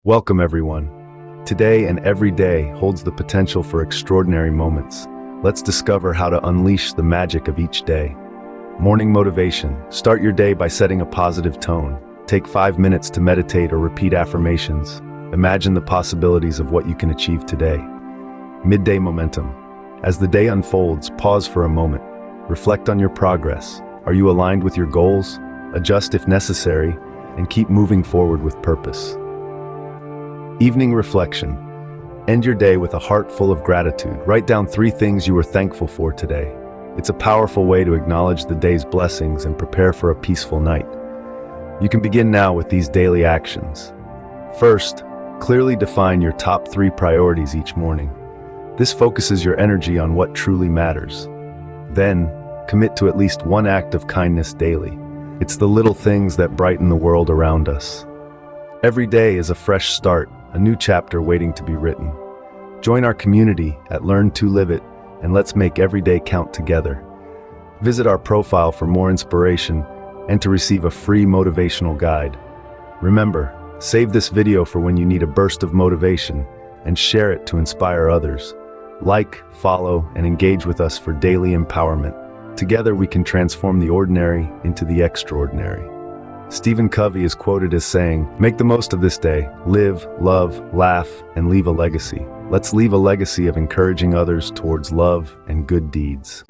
Welcome everyone. Today and every day holds the potential for extraordinary moments. Let's discover how to unleash the magic of each day. Morning motivation. Start your day by setting a positive tone. Take 5 minutes to meditate or repeat affirmations. Imagine the possibilities of what you can achieve today. Midday momentum. As the day unfolds, pause for a moment. Reflect on your progress. Are you aligned with your goals? Adjust if necessary, and keep moving forward with purpose. Evening reflection. End your day with a heart full of gratitude. Write down 3 things you are thankful for today. It's a powerful way to acknowledge the day's blessings and prepare for a peaceful night. You can begin now with these daily actions. First, clearly define your top 3 priorities each morning. This focuses your energy on what truly matters. Then, commit to at least 1 act of kindness daily. It's the little things that brighten the world around us. Every day is a fresh start, a new chapter waiting to be written. Join our community at Learn to Live It, and let's make every day count together. Visit our profile for more inspiration and to receive a free motivational guide. Remember, save this video for when you need a burst of motivation and share it to inspire others. Like, follow, and engage with us for daily empowerment. Together we can transform the ordinary into the extraordinary. Stephen Covey is quoted as saying, "Make the most of this day, live, love, laugh, and leave a legacy." Let's leave a legacy of encouraging others towards love and good deeds.